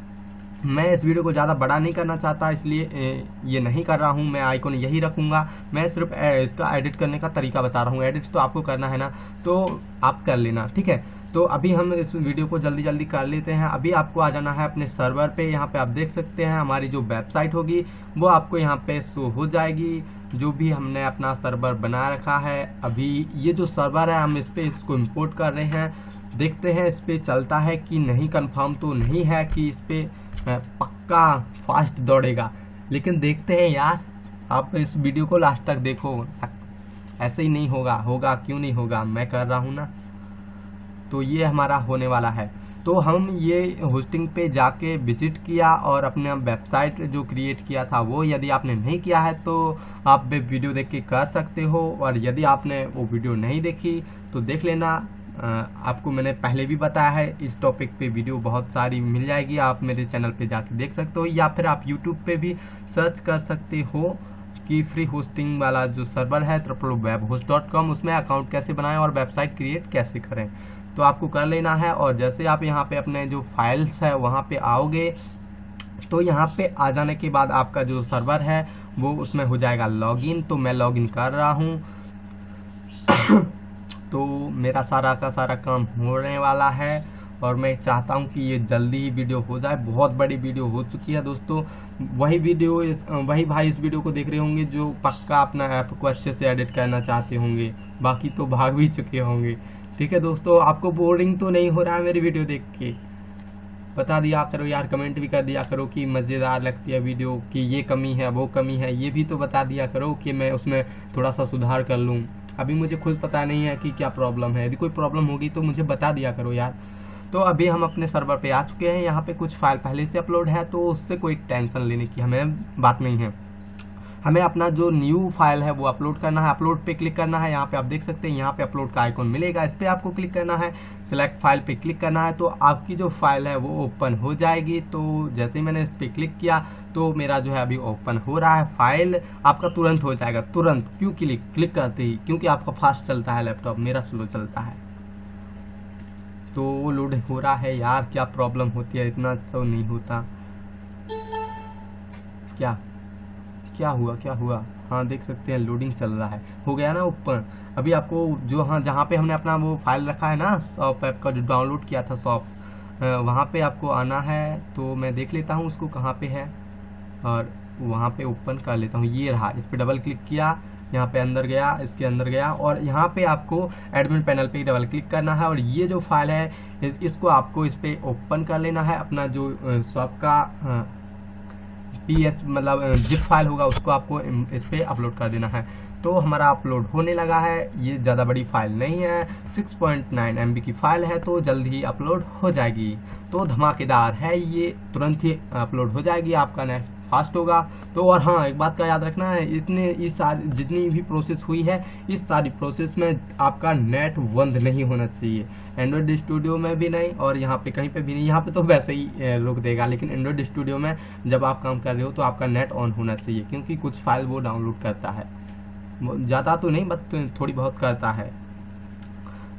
मैं इस वीडियो को ज़्यादा बड़ा नहीं करना चाहता, इसलिए ये नहीं कर रहा हूँ। मैं आइकॉन यही रखूँगा। मैं सिर्फ इसका एडिट करने का तरीका बता रहा हूँ। एडिट तो आपको करना है ना, तो आप कर लेना, ठीक है। तो अभी हम इस वीडियो को जल्दी कर लेते हैं। अभी आपको आ जाना है अपने सर्वर पे। यहाँ पे आप देख सकते हैं हमारी जो वेबसाइट होगी वो आपको यहाँ पे शो हो जाएगी, जो भी हमने अपना सर्वर बना रखा है। अभी ये जो सर्वर है हम इसको इम्पोर्ट कर रहे हैं। देखते हैं इस पर चलता है कि नहीं। कंफर्म तो नहीं है कि इस पर पक्का फास्ट दौड़ेगा, लेकिन देखते हैं यार। आप इस वीडियो को लास्ट तक देखो, ऐसे ही नहीं होगा क्यों नहीं होगा, मैं कर रहा हूँ ना। तो ये हमारा होने वाला है। तो हम ये होस्टिंग पे जाके विजिट किया और अपने वेबसाइट जो क्रिएट किया था वो, यदि आपने नहीं किया है तो आप वीडियो देख के कर सकते हो। और यदि आपने वो वीडियो नहीं देखी तो देख लेना। आपको मैंने पहले भी बताया है, इस टॉपिक पे वीडियो बहुत सारी मिल जाएगी, आप मेरे चैनल पे जाके देख सकते हो, या फिर आप यूट्यूब पे भी सर्च कर सकते हो कि फ्री होस्टिंग वाला जो सर्वर है www.webhost.com, उसमें अकाउंट कैसे बनाएं और वेबसाइट क्रिएट कैसे करें। तो आपको कर लेना है। और जैसे आप यहाँ पे अपने जो फाइल्स है वहाँ पे आओगे तो यहाँ पे आ जाने के बाद आपका जो सर्वर है वो उसमें हो जाएगा लॉगिन। तो मैं लॉगिन कर रहा हूँ। तो मेरा सारा का सारा काम होने वाला है। और मैं चाहता हूं कि ये जल्दी ही वीडियो हो जाए। बहुत बड़ी वीडियो हो चुकी है दोस्तों। वही भाई इस वीडियो को देख रहे होंगे जो पक्का अपना ऐप को अच्छे से एडिट करना चाहते होंगे, बाकी तो भाग भी चुके होंगे। ठीक है दोस्तों, आपको बोरिंग तो नहीं हो रहा है मेरी वीडियो देख के? बता दिया करो यार, कमेंट भी कर दिया करो कि मज़ेदार लगती है वीडियो, कि ये कमी है वो कमी है, ये भी तो बता दिया करो कि मैं उसमें थोड़ा सा सुधार कर लूँ। अभी मुझे खुद पता नहीं है कि क्या प्रॉब्लम है। यदि कोई प्रॉब्लम होगी तो मुझे बता दिया करो यार। तो अभी हम अपने सर्वर पे आ चुके हैं। यहाँ पे कुछ फाइल पहले से अपलोड है, तो उससे कोई टेंशन लेने की हमें बात नहीं है। हमें अपना जो न्यू फाइल है वो अपलोड करना है। अपलोड पे क्लिक करना है। यहाँ पे आप देख सकते हैं, यहाँ पे अपलोड का आइकॉन मिलेगा, इस पर आपको क्लिक करना है। सिलेक्ट फाइल पे क्लिक करना है, तो आपकी जो फाइल है वो ओपन हो जाएगी। तो जैसे ही मैंने इस पर क्लिक किया तो मेरा जो है अभी ओपन हो रहा है। फाइल आपका तुरंत हो जाएगा, तुरंत। क्यों? क्लिक करते ही, क्योंकि आपका फास्ट चलता है लैपटॉप, मेरा स्लो चलता है। तो वो लोड हो रहा है यार, क्या प्रॉब्लम होती है? इतना तो नहीं होता। क्या हुआ? हाँ देख सकते हैं, लोडिंग चल रहा है। हो गया ना ऊपर। अभी आपको जो, हाँ जहाँ पे हमने अपना वो फाइल रखा है ना, शॉप ऐप का जो डाउनलोड किया था शॉप, वहाँ पे आपको आना है। तो मैं देख लेता हूँ उसको कहाँ पे है, और वहाँ पे ओपन कर लेता हूँ। ये रहा, इस पर डबल क्लिक किया, यहाँ पे अंदर गया, इसके अंदर गया, और यहाँ पे आपको एडमिन पैनल पे डबल क्लिक करना है। और ये जो फाइल है इसको आपको इस पर ओपन कर लेना है। अपना जो शॉप का PS मतलब जिप फाइल होगा उसको आपको इस पर अपलोड कर देना है। तो हमारा अपलोड होने लगा है। ये ज़्यादा बड़ी फाइल नहीं है, 6.9 MB की फाइल है, तो जल्द ही अपलोड हो जाएगी। तो धमाकेदार है ये, तुरंत ही अपलोड हो जाएगी, आपका नेट फास्ट होगा। तो और हाँ, एक बात का याद रखना है, इस सारी जितनी भी प्रोसेस हुई है, इस सारी प्रोसेस में आपका नेट बंद नहीं होना चाहिए। एंड्रॉइड स्टूडियो में भी नहीं, और यहाँ पे कहीं पे भी नहीं। यहाँ पे तो वैसे ही रोक देगा, लेकिन एंड्रॉइड स्टूडियो में जब आप काम कर रहे हो तो आपका नेट ऑन होना चाहिए, क्योंकि कुछ फाइल वो डाउनलोड करता है। ज़्यादा तो नहीं, बस थोड़ी बहुत करता है।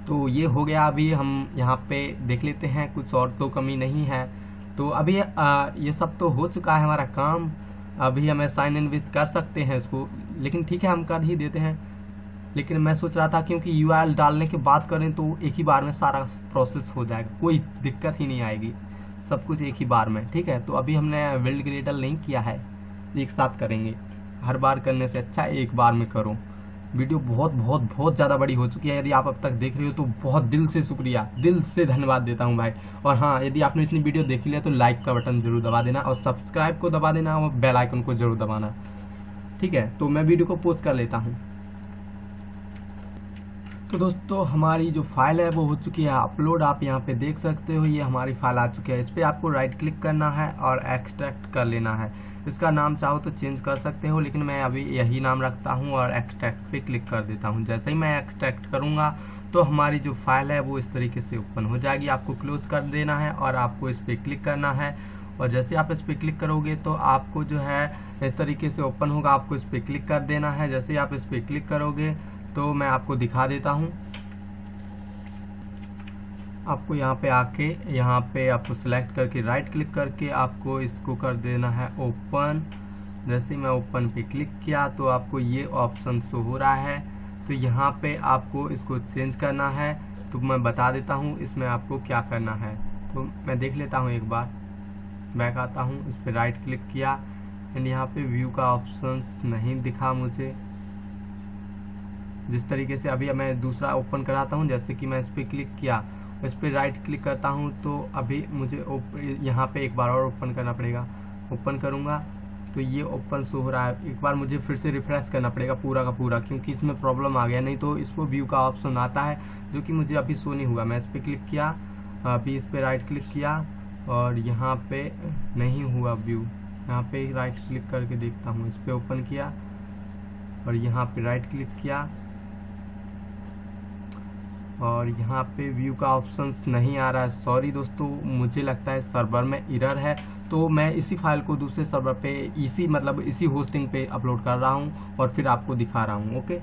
तो ये हो गया। अभी हम यहाँ पे देख लेते हैं, कुछ और तो कमी नहीं है। तो अभी ये सब तो हो चुका है हमारा काम। अभी हमें साइन इन विथ कर सकते हैं इसको, लेकिन ठीक है हम कर ही देते हैं। लेकिन मैं सोच रहा था क्योंकि URL डालने के बाद करें तो एक ही बार में सारा प्रोसेस हो जाएगा, कोई दिक्कत ही नहीं आएगी, सब कुछ एक ही बार में। ठीक है, तो अभी हमने बिल्ड ग्रेडल नहीं किया है, एक साथ करेंगे। हर बार करने से अच्छा एक बार में करो। वीडियो बहुत ज़्यादा बड़ी हो चुकी है। यदि आप अब तक देख रहे हो तो बहुत दिल से शुक्रिया, दिल से धन्यवाद देता हूं भाई। और हाँ, यदि आपने इतनी वीडियो देख लिया तो लाइक का बटन जरूर दबा देना, और सब्सक्राइब को दबा देना, और बेल आइकन को जरूर दबाना। ठीक है, तो मैं वीडियो को पोस्ट कर लेता हूँ। तो दोस्तों, हमारी जो फाइल है वो हो चुकी है अपलोड। आप यहाँ पे देख सकते हो, ये हमारी फाइल आ चुकी है। इस पर आपको राइट क्लिक करना है और एक्सट्रैक्ट कर लेना है। इसका नाम चाहो तो चेंज कर सकते हो, लेकिन मैं अभी यही नाम रखता हूँ और एक्सट्रैक्ट पे क्लिक कर देता हूँ। जैसे ही मैं एक्सट्रैक्ट करूँगा तो हमारी जो फाइल है वो इस तरीके से ओपन हो जाएगी। आपको क्लोज कर देना है और आपको इस पर क्लिक करना है, और जैसे आप इस पर क्लिक करोगे तो आपको जो है इस तरीके से ओपन होगा। आपको इस पर क्लिक कर देना है। जैसे ही आप इस पर क्लिक करोगे तो मैं आपको दिखा देता हूँ। आपको यहाँ पे आके, यहाँ पे आपको सिलेक्ट करके राइट क्लिक करके आपको इसको कर देना है ओपन। जैसे मैं ओपन पे क्लिक किया तो आपको ये ऑप्शन शो हो रहा है। तो यहाँ पे आपको इसको चेंज करना है। तो मैं बता देता हूँ इसमें आपको क्या करना है। तो मैं देख लेता हूँ, एक बार बैक आता हूँ, इस पर राइट क्लिक किया एंड यहाँ पे व्यू का ऑप्शंस नहीं दिखा मुझे। जिस तरीके से अभी मैं दूसरा ओपन कराता हूँ, जैसे कि मैं इस पर क्लिक किया, इस पर राइट क्लिक करता हूँ, तो अभी मुझे यहाँ पे एक बार और ओपन करना पड़ेगा। ओपन करूँगा तो ये ओपन शो हो रहा है। एक बार मुझे फिर से रिफ्रेश करना पड़ेगा पूरा का पूरा, क्योंकि इसमें प्रॉब्लम आ गया। नहीं तो इसको व्यू का ऑप्शन आता है जो कि मुझे अभी शो नहीं हुआ। मैं इस पर क्लिक किया, अभी इस पर राइट क्लिक किया और यहाँ पे नहीं हुआ व्यू। यहाँ पे राइट क्लिक करके देखता हूँ, इस पर ओपन किया और यहाँ पे राइट क्लिक किया और यहाँ पे व्यू का ऑप्शंस नहीं आ रहा है। सॉरी दोस्तों, मुझे लगता है सर्वर में एरर है। तो मैं इसी फाइल को दूसरे सर्वर पे इसी होस्टिंग पे अपलोड कर रहा हूँ और फिर आपको दिखा रहा हूँ। ओके,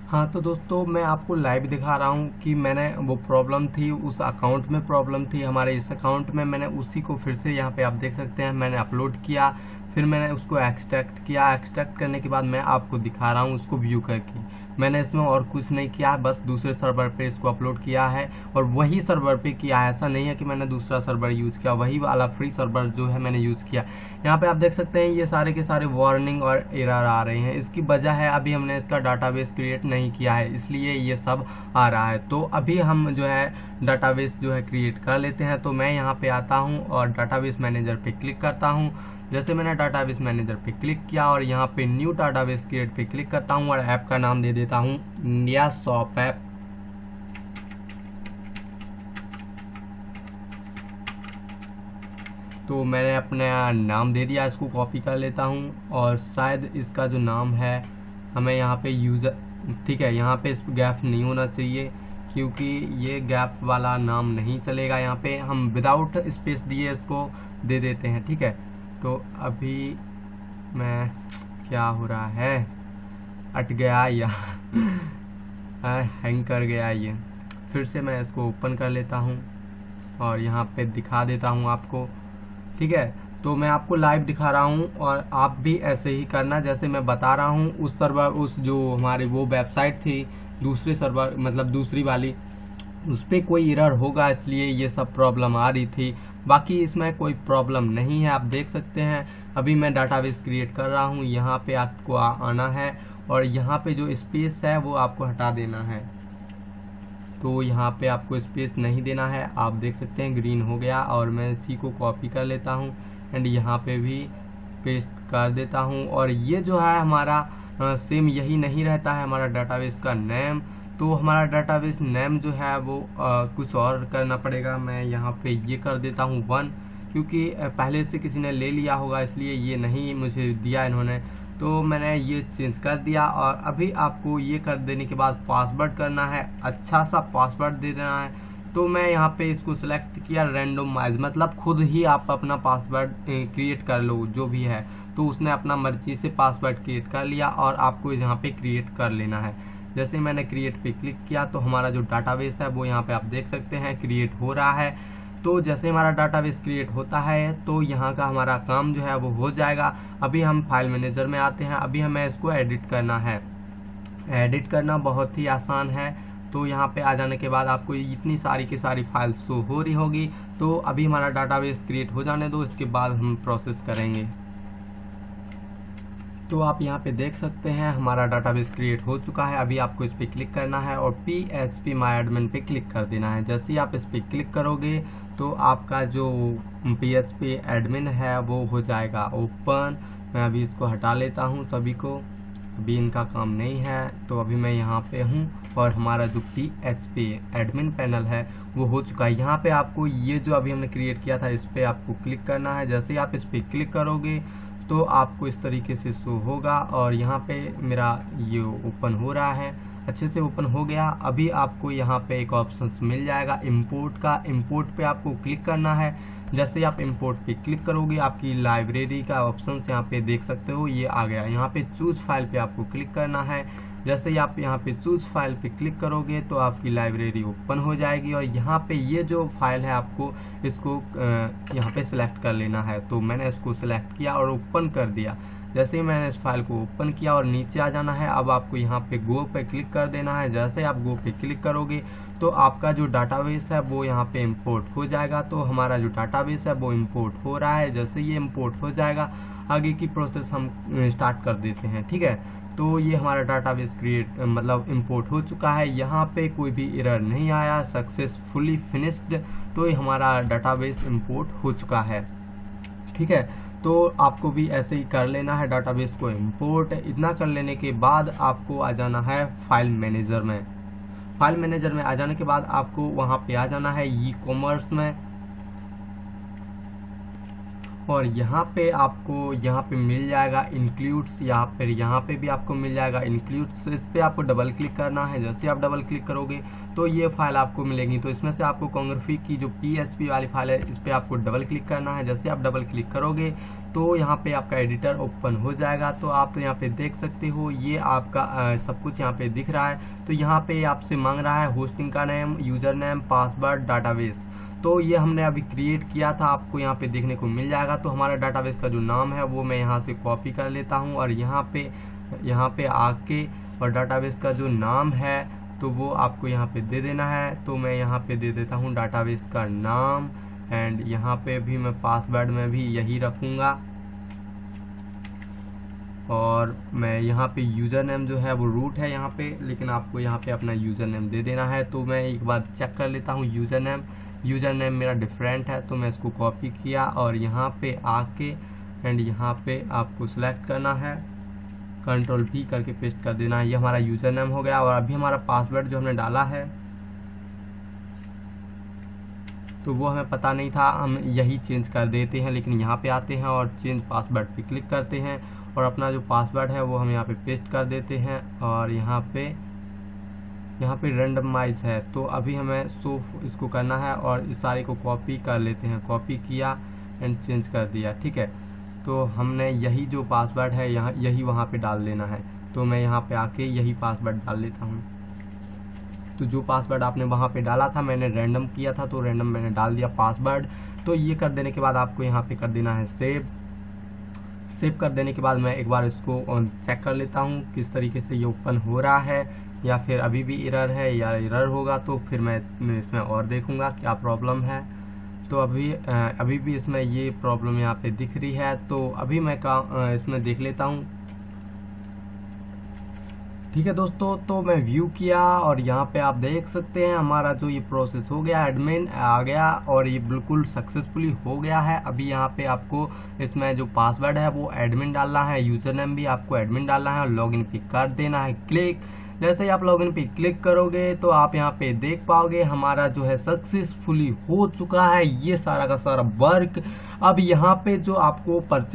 हाँ तो दोस्तों, मैं आपको लाइव दिखा रहा हूँ कि मैंने वो प्रॉब्लम थी, उस अकाउंट में प्रॉब्लम थी हमारे इस अकाउंट में। मैंने उसी को फिर से यहाँ पे आप देख सकते हैं मैंने अपलोड किया। फिर मैंने उसको एक्सट्रैक्ट किया। एक्सट्रैक्ट करने के बाद मैं आपको दिखा रहा हूँ उसको व्यू करके। मैंने इसमें और कुछ नहीं किया, बस दूसरे सर्वर पे इसको अपलोड किया है और वही सर्वर पे किया है। ऐसा नहीं है कि मैंने दूसरा सर्वर यूज़ किया, वही वाला फ्री सर्वर जो है मैंने यूज़ किया। यहाँ पे आप देख सकते हैं ये सारे के सारे वार्निंग और एरर आ रहे हैं। इसकी वजह है अभी हमने इसका डाटाबेस क्रिएट नहीं किया है, इसलिए ये सब आ रहा है। तो अभी हम जो है डाटाबेस जो है क्रिएट कर लेते हैं। तो मैं यहाँ पे आता हूँ और डाटाबेस मैनेजर पे क्लिक करता हूँ। जैसे मैंने डाटाबेस मैनेजर पे क्लिक किया और यहाँ पे न्यू डाटाबेस क्रिएट पे क्लिक करता हूँ और ऐप का नाम दे देता हूँ इंडिया शॉप ऐप। तो मैंने अपना नाम दे दिया, इसको कॉपी कर लेता हूँ और शायद इसका जो नाम है हमें यहाँ पे यूज़र, ठीक है, यहाँ पे इस गैप नहीं होना चाहिए क्योंकि ये गैप वाला नाम नहीं चलेगा। यहाँ पे हम विदाउट स्पेस दिए इसको दे देते हैं, ठीक है। तो अभी मैं, क्या हो रहा है, अट गया या हैंग कर गया ये। फिर से मैं इसको ओपन कर लेता हूँ और यहाँ पे दिखा देता हूँ आपको, ठीक है। तो मैं आपको लाइव दिखा रहा हूँ और आप भी ऐसे ही करना जैसे मैं बता रहा हूँ। उस सर्वर, उस जो हमारी वो वेबसाइट थी दूसरे सर्वर मतलब दूसरी वाली, उस पर कोई एरर होगा इसलिए ये सब प्रॉब्लम आ रही थी। बाकी इसमें कोई प्रॉब्लम नहीं है, आप देख सकते हैं। अभी मैं डाटाबेस क्रिएट कर रहा हूँ, यहाँ पे आपको आना है और यहाँ पे जो स्पेस है वो आपको हटा देना है। तो यहाँ पे आपको स्पेस नहीं देना है, आप देख सकते हैं ग्रीन हो गया। और मैं इसी को कॉपी कर लेता हूँ एंड यहाँ पे भी पेस्ट कर देता हूँ। और ये जो है हमारा सेम यही नहीं रहता है हमारा डाटाबेस का नेम। तो हमारा डाटाबेस नेम जो है वो कुछ और करना पड़ेगा। मैं यहाँ पे ये कर देता हूँ 1, क्योंकि पहले से किसी ने ले लिया होगा इसलिए ये नहीं मुझे दिया इन्होंने, तो मैंने ये चेंज कर दिया। और अभी आपको ये कर देने के बाद पासवर्ड करना है, अच्छा सा पासवर्ड दे देना है। तो मैं यहाँ पे इसको सिलेक्ट किया रैंडमाइज, मतलब खुद ही आप अपना पासवर्ड क्रिएट कर लो जो भी है। तो उसने अपना मर्जी से पासवर्ड क्रिएट कर लिया और आपको यहाँ पे क्रिएट कर लेना है। जैसे मैंने क्रिएट पे क्लिक किया तो हमारा जो डाटाबेस है वो यहाँ पे आप देख सकते हैं क्रिएट हो रहा है। तो जैसे हमारा डाटाबेस क्रिएट होता है तो यहाँ का हमारा काम जो है वो हो जाएगा। अभी हम फाइल मैनेजर में आते हैं। अभी हमें इसको एडिट करना है। एडिट करना बहुत ही आसान है। तो यहाँ पे आ जाने के बाद आपको इतनी सारी की सारी फाइल शो हो रही होगी। तो अभी हमारा डाटाबेस क्रिएट हो जाने दो, इसके बाद हम प्रोसेस करेंगे। तो आप यहाँ पे देख सकते हैं हमारा डाटाबेस क्रिएट हो चुका है। अभी आपको इस पर क्लिक करना है और PHP MyAdmin पे क्लिक कर देना है। जैसे ही आप इस पर क्लिक करोगे तो आपका जो PHP एडमिन है वो हो जाएगा ओपन। मैं अभी इसको हटा लेता हूँ सभी को, अभी इनका काम नहीं है। तो अभी मैं यहाँ पे हूँ और हमारा जो PHP एडमिन पैनल है वो हो चुका है। यहाँ पे आपको ये जो अभी हमने क्रिएट किया था इस पर आपको क्लिक करना है। जैसे ही आप इस पर क्लिक करोगे तो आपको इस तरीके से शो होगा और यहाँ पे मेरा ये ओपन हो रहा है, अच्छे से ओपन हो गया। अभी आपको यहाँ पे एक ऑप्शन मिल जाएगा इंपोर्ट का। इंपोर्ट पे आपको क्लिक करना है। जैसे ही आप इंपोर्ट पे क्लिक करोगे आपकी लाइब्रेरी का ऑप्शन यहाँ पे देख सकते हो ये आ गया। यहाँ पे चूज फाइल पे आपको क्लिक करना है। जैसे ही आप यहाँ पे चूज फाइल पे क्लिक करोगे तो आपकी लाइब्रेरी ओपन हो जाएगी और यहाँ पे ये जो फाइल है आपको इसको यहाँ पे सिलेक्ट कर लेना है। तो मैंने इसको सिलेक्ट किया और ओपन कर दिया। जैसे ही मैंने इस फाइल को ओपन किया और नीचे आ जाना है। अब आपको यहाँ पे गो पे क्लिक कर देना है। जैसे आप गो पे क्लिक करोगे तो आपका जो डाटाबेस है वो यहाँ पे इंपोर्ट हो जाएगा। तो हमारा जो डाटाबेस है वो इंपोर्ट हो रहा है। जैसे ये इंपोर्ट हो जाएगा आगे की प्रोसेस हम स्टार्ट कर देते हैं, ठीक है। तो ये हमारा डाटाबेस क्रिएट मतलब इंपोर्ट हो चुका है। यहाँ पे कोई भी एरर नहीं आया, सक्सेसफुली फिनिश्ड। तो ये हमारा डाटाबेस इंपोर्ट हो चुका है, ठीक है। तो आपको भी ऐसे ही कर लेना है डाटाबेस को इंपोर्ट। इतना कर लेने के बाद आपको आ जाना है फाइल मैनेजर में। फाइल मैनेजर में आ जाने के बाद आपको वहाँ पे आ जाना है ई-कॉमर्स में और यहाँ पे आपको यहाँ पे मिल जाएगा इंक्लूड्स, यहाँ पे भी आपको मिल जाएगा इंक्लूड्स। इस पर आपको डबल क्लिक करना है। जैसे आप डबल क्लिक करोगे तो ये फाइल आपको मिलेगी। तो इसमें से आपको कोंग्राफी की जो PHP वाली फाइल है इस पर आपको डबल क्लिक करना है। जैसे आप डबल क्लिक करोगे तो यहाँ पे आपका एडिटर ओपन हो जाएगा। तो आप यहाँ पे देख सकते हो ये आपका सब कुछ यहाँ पे दिख रहा है। तो यहाँ पे आपसे मांग रहा है होस्टिंग का name, user name, password, database. तो ये हमने अभी क्रिएट किया था, आपको यहाँ पे देखने को मिल जाएगा। तो हमारा डाटाबेस का जो नाम है वो मैं यहाँ से कॉपी कर लेता हूँ और यहाँ पे आके और डाटाबेस का जो नाम है तो वो आपको यहाँ पे दे देना है। तो मैं यहाँ पे दे देता हूँ डाटाबेस का नाम, एंड यहाँ पे भी मैं पासवर्ड में भी यही रखूँगा, और मैं यहाँ पे यूज़र नेम जो है वो रूट है यहाँ पे, लेकिन आपको यहाँ पे अपना यूज़र नेम दे देना है। तो मैं एक बार चेक कर लेता हूँ यूज़र नेम मेरा डिफरेंट है, तो मैं इसको कॉपी किया और यहाँ पे आके एंड यहाँ पे आपको सिलेक्ट करना है, कंट्रोल V करके पेस्ट कर देना है। ये हमारा यूज़र नेम हो गया। और अभी हमारा पासवर्ड जो हमने डाला है तो वो हमें पता नहीं था, हम यही चेंज कर देते हैं। लेकिन यहाँ पे आते हैं और चेंज पासवर्ड पे क्लिक करते हैं और अपना जो पासवर्ड है वो हम यहाँ पे पेस्ट कर देते हैं। और यहाँ पे रेंडमाइज है, तो अभी हमें शो इसको करना है और इस सारे को कॉपी कर लेते हैं। कॉपी किया एंड चेंज कर दिया, ठीक है। तो हमने यही जो पासवर्ड है यहाँ यही वहाँ पे डाल देना है। तो मैं यहाँ पे आके यही पासवर्ड डाल लेता हूँ। तो जो पासवर्ड आपने वहाँ पे डाला था, मैंने रैंडम किया था तो रैंडम मैंने डाल दिया पासवर्ड। तो ये कर देने के बाद आपको यहाँ पे कर देना है सेव कर देने के बाद मैं एक बार इसको चेक कर लेता हूँ किस तरीके से ये ओपन हो रहा है, या फिर अभी भी एरर है, या एरर होगा तो फिर मैं इसमें और देखूँगा क्या प्रॉब्लम है। तो अभी भी इसमें ये प्रॉब्लम यहाँ पे दिख रही है। तो अभी मैं इसमें देख लेता हूँ, ठीक है दोस्तों। तो मैं व्यू किया और यहाँ पे आप देख सकते हैं हमारा जो ये प्रोसेस हो गया, एडमिन आ गया और ये बिल्कुल सक्सेसफुली हो गया है। अभी यहाँ पे आपको इसमें जो पासवर्ड है वो एडमिन डालना है, यूजर नेम भी आपको एडमिन डालना है और लॉगिन पे कर देना है क्लिक। जैसे ही आप लॉगिन पे क्लिक करोगे तो आप यहाँ पे देख पाओगे हमारा जो है सक्सेसफुली हो चुका है ये सारा का सारा वर्क। अब यहाँ पे जो आपको परचेज